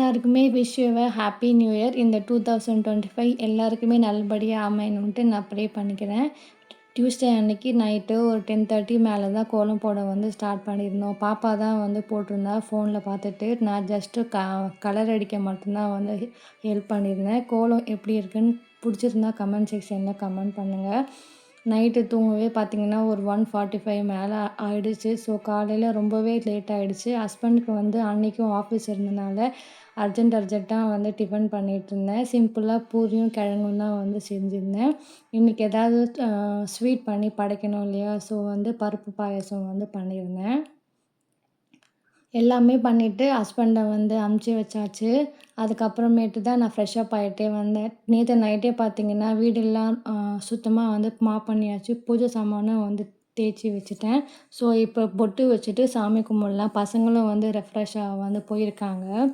எல்லாருக்குமே wish you a happy new year. இந்த 2025 எல்லாருக்குமே நல்லபடியா அமையணுன்ட்டு நான் ப்ரே பண்ணிக்கிறேன். டியூஸ்டே அன்னைக்கு நைட்டு ஒரு 10:30 மேல தான் கோலம் போட வந்து ஸ்டார்ட் பண்ணியிருந்தோம். பாப்பா தான் வந்து போட்டிருந்தா ஃபோனில் பார்த்துட்டு. நான் ஜஸ்ட்டு கலர் அடிக்க மட்டும்தான் வந்து ஹெல்ப் பண்ணியிருந்தேன். கோலம் எப்படி இருக்குன்னு பிடிச்சிருந்தா கமெண்ட் செக்ஷனில் கமெண்ட் பண்ணுங்கள். நைட்டு தூங்கவே பார்த்தீங்கன்னா ஒரு 1:45 மேலே ஆயிடுச்சு. ஸோ காலையில் ரொம்பவே லேட் ஆகிடுச்சு. ஹஸ்பண்டுக்கு வந்து அன்றைக்கும் ஆஃபீஸ் இருந்தனால அர்ஜென்ட்டாக வந்து டிஃபன் பண்ணிகிட்ருந்தேன். சிம்பிளாக பூரியும் கிழங்கும் தான் வந்து செஞ்சுருந்தேன். இன்றைக்கி ஏதாவது ஸ்வீட் பண்ணி படைக்கணும் இல்லையா? ஸோ வந்து பருப்பு பாயாசம் வந்து பண்ணியிருந்தேன். எல்லாமே பண்ணிவிட்டு ஹஸ்பண்டை வந்து அமுச்சு வச்சாச்சு. அதுக்கப்புறமேட்டு தான் நான் ஃப்ரெஷ்அப் ஆகிட்டே வந்தேன். நேற்று நைட்டே பார்த்தீங்கன்னா வீடெல்லாம் சுத்தமாக வந்து மாப் பண்ணியாச்சு. பூஜை சாமானும் வந்து தேய்ச்சி வச்சுட்டேன். ஸோ இப்போ பொட்டு வச்சுட்டு சாமி கும்பிட்லாம். பசங்களும் வந்து ரெஃப்ரெஷ்ஷாக வந்து போயிருக்காங்க.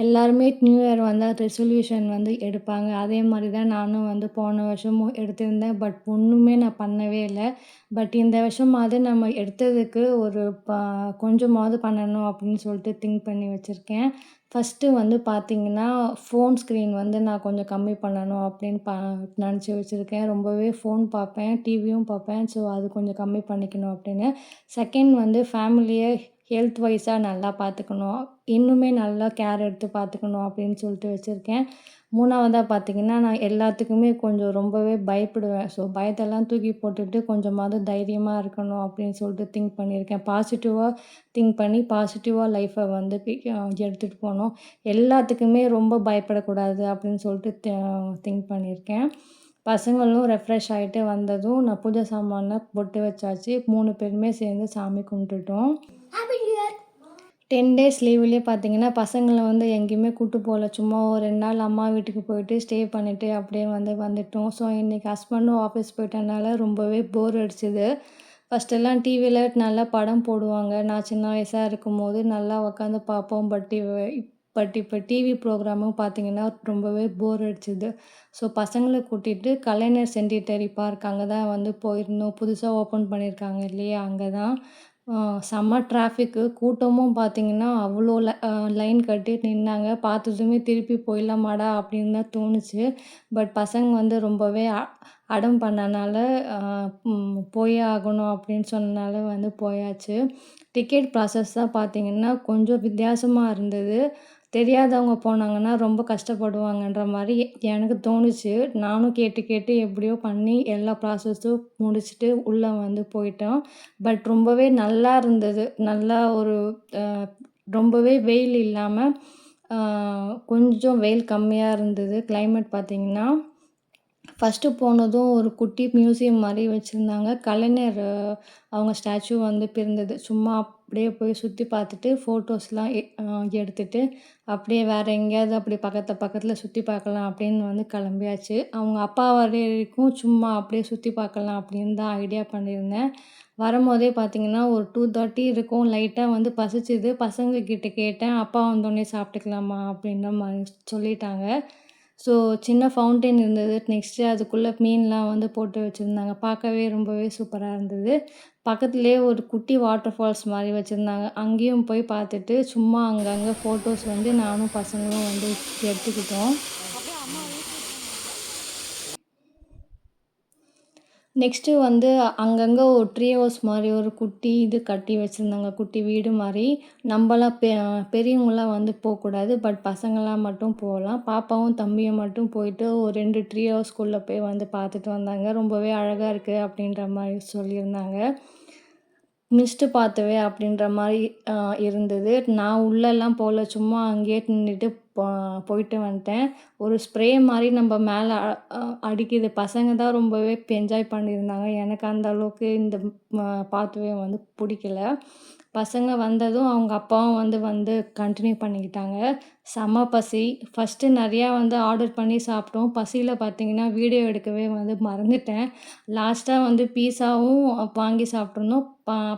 எல்லாருமே நியூ இயர் வந்தால் ரெசல்யூஷன் வந்து எடுப்பாங்க. அதே மாதிரி தான் நானும் வந்து போன வருஷமும் எடுத்திருந்தேன். பட் ஒன்றுமே நான் பண்ணவே இல்லை. பட் இந்த வருஷமாவது நம்ம எடுத்ததுக்கு ஒரு கொஞ்சமாவது பண்ணணும் அப்படின்னு சொல்லிட்டு திங்க் பண்ணி வச்சுருக்கேன். ஃபஸ்ட்டு வந்து பார்த்திங்கன்னா ஃபோன் ஸ்க்ரீன் வந்து நான் கொஞ்சம் கம்மி பண்ணணும் அப்படின்னு நினச்சி வச்சுருக்கேன். ரொம்பவே ஃபோன் பார்ப்பேன், டிவியும் பார்ப்பேன். ஸோ அது கொஞ்சம் கம்மி பண்ணிக்கணும் அப்படின்னு. செகண்ட் வந்து ஃபேமிலியை ஹெல்த் வைஸாக நல்லா பார்த்துக்கணும். இன்னுமே நல்லா கேர் எடுத்து பார்த்துக்கணும் அப்படின்னு சொல்லிட்டு வச்சுருக்கேன். மூணாவதாக பார்த்திங்கன்னா நான் எல்லாத்துக்குமே கொஞ்சம் ரொம்பவே பயப்படுவேன். ஸோ பயத்தெல்லாம் தூக்கி போட்டுட்டு கொஞ்சமாவது தைரியமாக இருக்கணும் அப்படின்னு சொல்லிட்டு திங்க் பண்ணியிருக்கேன். பாசிட்டிவாக திங்க் பண்ணி பாசிட்டிவாக லைஃப்பை வந்து எடுத்துகிட்டு போகணும். எல்லாத்துக்குமே ரொம்ப பயப்படக்கூடாது அப்படின்னு சொல்லிட்டு திங்க் பண்ணியிருக்கேன். பசங்களும் ரெஃப்ரெஷ் ஆகிட்டு வந்ததும் நான் பூஜை சாமான்லாம் பொட்டு வச்சாச்சு. 3 பேருமே சேர்ந்து சாமி கும்பிட்டுட்டோம். 10 டேஸ் லீவ்லேயே பார்த்தீங்கன்னா பசங்களை வந்து எங்கேயுமே கூட்டு போகல. சும்மா ஒரு 2 நாள் அம்மா வீட்டுக்கு போயிட்டு ஸ்டே பண்ணிவிட்டு அப்படியே வந்துட்டோம். ஸோ இன்றைக்கி ஹஸ்பண்டும் ஆஃபீஸ் போயிட்டனால ரொம்பவே போர் அடிச்சுது. ஃபஸ்ட்டெல்லாம் டிவியில் நல்லா படம் போடுவாங்க. நான் சின்ன வயசாக இருக்கும்போது நல்லா உட்காந்து பார்ப்போம். பட் இப்போ டிவி ப்ரோக்ராமும் பார்த்திங்கன்னா ரொம்பவே போர் அடிச்சுது. ஸோ பசங்களை கூட்டிகிட்டு கலைஞர் சென்டிட்டரி பார்க் அங்கே தான் வந்து போயிருந்தோம். புதுசாக ஓப்பன் பண்ணியிருக்காங்க இல்லையா? அங்கே தான் செம்ம டிராஃபிக்கு. கூட்டமும் பார்த்திங்கன்னா அவ்வளோ லைன் கட்டி நின்னாங்க. பார்த்ததுமே திருப்பி போயிடலாமாடா அப்படின்னு தான் தோணுச்சு. பட் பசங்க வந்து ரொம்பவே அடம் பண்ணனால போயே ஆகணும் அப்படின்னு சொன்னனால வந்து போயாச்சு. டிக்கெட் ப்ராசஸ் தான் பார்த்திங்கன்னா கொஞ்சம் வித்தியாசமாக இருந்தது. தெரியாதவங்க போனாங்கன்னா ரொம்ப கஷ்டப்படுவாங்கன்ற மாதிரி எனக்கு தோணுச்சு. நானும் கேட்டு எப்படியோ பண்ணி எல்லா ப்ராசஸும் முடிச்சுட்டு உள்ளே வந்து போயிட்டோம். பட் ரொம்பவே நல்லா இருந்தது. நல்லா ஒரு ரொம்பவே வெயில் இல்லாமல் கொஞ்சம் வெயில் கம்மியாக இருந்தது. கிளைமேட் பார்த்திங்கன்னா ஃபஸ்ட்டு போனதும் ஒரு குட்டி மியூசியம் மாதிரி வச்சுருந்தாங்க. கலைஞர் அவங்க ஸ்டாச்சு வந்து இருந்தது. சும்மா அப்படியே போய் சுற்றி பார்த்துட்டு ஃபோட்டோஸ்லாம் எடுத்துகிட்டு அப்படியே வேறு எங்கேயாவது அப்படி பக்கத்தில் சுற்றி பார்க்கலாம் அப்படின்னு வந்து கிளம்பியாச்சு. அவங்க அப்பா வர வரைக்கும் சும்மா அப்படியே சுற்றி பார்க்கலாம் அப்படின்னு தான் ஐடியா பண்ணியிருந்தேன். வரும்போதே பார்த்திங்கன்னா ஒரு 2:30 இருக்கும். லைட்டாக வந்து பசிச்சுது. பசங்கக்கிட்ட கேட்டேன், அப்பா வந்தோடனே சாப்பிட்டுக்கலாமா அப்படின்ற மாதிரி சொல்லிட்டாங்க. ஸோ சின்ன ஃபவுண்டைன் இருந்தது. நெக்ஸ்ட்டு அதுக்குள்ளே மீன்லாம் வந்து போட்டு வச்சுருந்தாங்க. பார்க்கவே ரொம்பவே சூப்பராக இருந்தது. பக்கத்துலேயே ஒரு குட்டி வாட்டர் ஃபால்ஸ் மாதிரி வச்சுருந்தாங்க. அங்கேயும் போய் பார்த்துட்டு சும்மா அங்கங்கே ஃபோட்டோஸ் வந்து நானும் பசங்களும் வந்து எடுத்துக்கிட்டோம். நெக்ஸ்ட்டு வந்து அங்கங்கே ஒரு ட்ரீ ஹவுஸ் மாதிரி ஒரு குட்டி இது கட்டி வச்சுருந்தாங்க. குட்டி வீடு மாதிரி. நம்பலாம் பெரியவங்களாம் வந்து போகக்கூடாது. பட் பசங்களாம் மட்டும் போகலாம். பாப்பாவும் தம்பியும் மட்டும் போயிட்டு ஒரு 2 ட்ரீ ஹவுஸ்குள்ளே போய் வந்து பார்த்துட்டு வந்தாங்க. ரொம்பவே அழகாக இருக்குது அப்படின்ற மாதிரி சொல்லியிருந்தாங்க. மிஸ்டு பாத்வே அப்படின்ற மாதிரி இருந்தது. நான் உள்ளெல்லாம் போகல. சும்மா அங்கேயே நின்றுட்டு போயிட்டு வந்துட்டேன். ஒரு ஸ்ப்ரே மாதிரி நம்ம மேலே அடிக்குது. பசங்க தான் ரொம்பவே என்ஜாய் பண்ணியிருந்தாங்க. எனக்கு அந்த அளவுக்கு இந்த பாத்வே வந்து பிடிக்கல. பசங்க வந்ததும் அவங்க அப்பாவும் வந்து கண்டினியூ பண்ணிக்கிட்டாங்க. செம்ம பசி. ஃபஸ்ட்டு நிறையா வந்து ஆர்டர் பண்ணி சாப்பிட்டோம். பசியில் பார்த்திங்கன்னா வீடியோ எடுக்கவே வந்து மறந்துட்டேன். லாஸ்ட்டாக வந்து பீஸாவும் வாங்கி சாப்பிட்ருந்தோம்.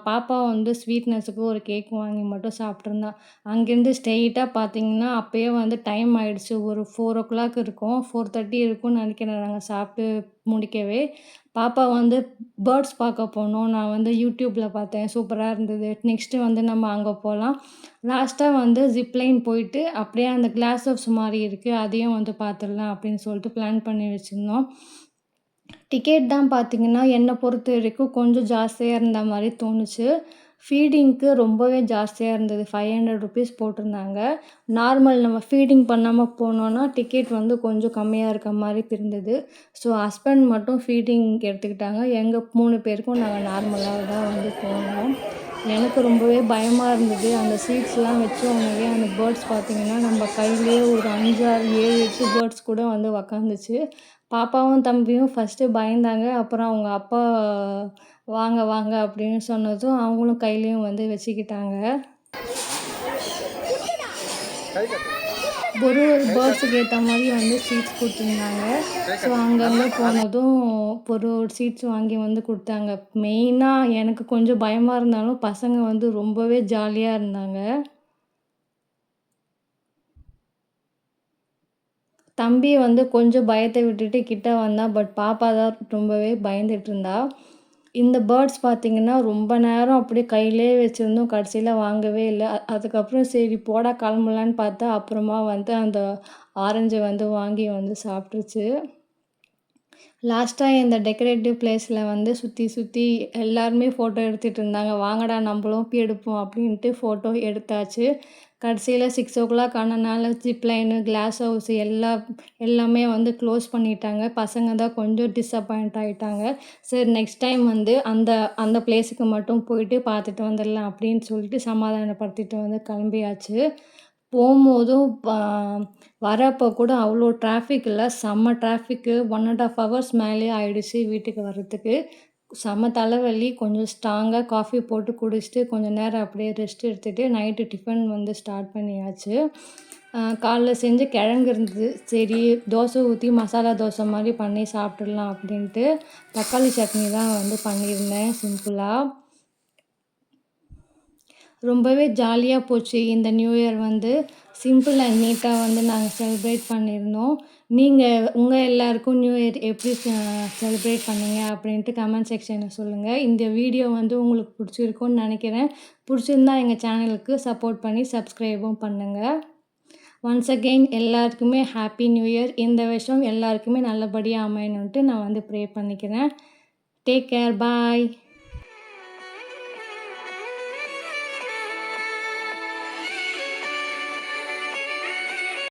பாப்பா வந்து ஸ்வீட்னஸுக்கு ஒரு கேக் வாங்கி மட்டும் சாப்பிட்ருந்தா. அங்கேருந்து ஸ்ட்ரெயிட்டாக பார்த்திங்கன்னா அப்போயே வந்து டைம் ஆகிடுச்சு. ஒரு 4:00 இருக்கும். 4:30 இருக்கும்னு நினைக்கிறேன் நாங்கள் சாப்பிட்டு முடிக்கவே. பாப்பா வந்து பேர்ட்ஸ் பார்க்க போனோம். நான் வந்து யூடியூப்ல பார்த்தேன். சூப்பரா இருந்தது. நெக்ஸ்ட்டு வந்து நம்ம அங்க போலாம். லாஸ்ட்டா வந்து ஜிப்லைன் போயிட்டு, அப்படியே அந்த கிளாஸ் ஹவுஸ் மாரி இருக்கு. அதையும் வந்து பார்த்துடலாம் அப்படின்னு சொல்லிட்டு பிளான் பண்ணி வச்சிருந்தோம். டிக்கெட் தான் பார்த்தீங்கன்னா, என்ன பொறுத்தவரைக்கும் கொஞ்சம் ஜாஸ்தியா இருந்த மாரி தோணுச்சு. ஃபீடிங்க்கு ரொம்பவே ஜாஸ்தியா இருந்தது. ₹500 போட்டிருந்தாங்க. நார்மல் நம்ம ஃபீடிங் பண்ணாம போனோம்னா, டிக்கெட் வந்து கொஞ்சம் கம்மியா இருக்க மாரி இருந்தது. ஸோ ஹஸ்பண்ட் மட்டும் ஃபீடிங் எடுத்துக்கிட்டாங்க. எங்க 3 பேருக்கும் நாங்க நார்மலா தான் வந்து போனோம். எனக்கு ரொம்பவே பயமா இருந்தது. அந்த சீட்ஸ்லாம் வச்சோனவே அந்த பேர்ட்ஸ் பார்த்தீங்கன்னா, நம்ம கையிலேயே ஒரு 5, 6, 7, 8 பேர்ட்ஸ் கூட வந்து உக்காந்துச்சு. பாப்பாவும், தம்பியும் ஃபர்ஸ்ட்டு பயந்தாங்க. அப்புறம் அவங்க அப்பா "வாங்க, வாங்க" அப்படின்னு சொன்னதும், அவங்களும் கையிலயும் வந்து வச்சுக்கிட்டாங்க. ஒரு பேர்ட்ஸுக்கு ஏத்த மாரி வந்து சீட்ஸ் குடுத்துருந்தாங்க. ஸோ அங்கங்க போனதும் ஒரு சீட்ஸ் வாங்கி வந்து குடுத்தாங்க. மெயினா எனக்கு கொஞ்சம் பயமா இருந்தாலும், பசங்க வந்து ரொம்பவே ஜாலியா இருந்தாங்க. தம்பி வந்து கொஞ்சம் பயத்த விட்டுட்டு கிட்ட வந்தான். பட் பாப்பா தான் ரொம்பவே பயந்துட்டு இருந்தா. இந்த பேர்ட்ஸ் பார்த்தீங்கன்னா, ரொம்ப நேரம் அப்படியே கையிலேயே வச்சிருந்தோம். கடைசியில வாங்கவே இல்ல. அதுக்கப்புறம் சரி போடா கிளம்பலான்னு பார்த்தா, அப்புறமா வந்து அந்த ஆரஞ்ச வந்து வாங்கி வந்து சாப்பிட்டுருச்சு. லாஸ்ட்டா இந்த டெக்கரேட்டிவ் பிளேஸில வந்து சுத்தி சுத்தி எல்லாருமே ஃபோட்டோ எடுத்துட்டு இருந்தாங்க. வாங்கடா நம்பளும் போய் எடுப்போம் அப்படின்ட்டு ஃபோட்டோ எடுத்தாச்சு. கடைசியில 6:00 ஆனனால ஜிப் லைனு, கிளாஸ் ஹவுஸ் எல்லாமே வந்து க்ளோஸ் பண்ணிட்டாங்க. பசங்க தான் கொஞ்சம் டிசப்பாயிண்ட் ஆயிட்டாங்க. சரி நெக்ஸ்ட் டைம் வந்து அந்த அந்த பிளேஸுக்கு மட்டும் போயிட்டு பார்த்துட்டு வந்துடலாம் அப்படின்னு சொல்லிட்டு சமாதானப்படுத்திட்டு வந்து கிளம்பியாச்சு. போம்போதும் வரப்போ கூட அவ்வளோ டிராஃபிக் இல்ல. செம்ம டிராஃபிக்கு 1 1/2 ஹவர்ஸ் மேலேயே ஆயிடுச்சு வீட்டுக்கு வர்றதுக்கு. செம்ம தலைவலி. கொஞ்சம் ஸ்ட்ராங்கா காஃபி போட்டு குடிச்சுட்டு, கொஞ்சம் நேரம் அப்படியே ரெஸ்ட் எடுத்துட்டு, நைட்டு டிஃபன் வந்து ஸ்டார்ட் பண்ணியாச்சு. காலைல செஞ்ச கிழங்கு இருந்தது. சரி தோசை ஊத்தி மசாலா தோசை மாரி பண்ணி சாப்பிட்டுடலாம் அப்படின்ட்டு, தக்காளி சட்னி தான் வந்து பண்ணியிருந்தேன் சிம்பிளா. ரொம்பவே ஜாலியா போச்சு இந்த நியூ இயர் வந்து. சிம்பிள் அண்ட் நீட்டா வந்து நாங்க செலிப்ரேட் பண்ணியிருந்தோம். நீங்க உங்க எல்லாருக்கும் நியூ இயர் எப்படி செலிப்ரேட் பண்ணீங்க அப்படின்ட்டு கமெண்ட் செக்ஷன்ல சொல்லுங்க. இந்த வீடியோ வந்து உங்களுக்கு பிடிச்சிருக்கும்னு நெனைக்கிறேன். பிடிச்சிருந்தா எங்க சேனலுக்கு சப்போர்ட் பண்ணி சப்ஸ்கிரைபும் பண்ணுங்க. ஒன்ஸ் அகெயின் எல்லாருக்குமே ஹேப்பி நியூ இயர். இந்த வருஷம் எல்லாருக்குமே நல்லபடியா அமையணுன்ட்டு நான் வந்து ப்ரே பண்ணிக்கிறேன். Take care. பாய்.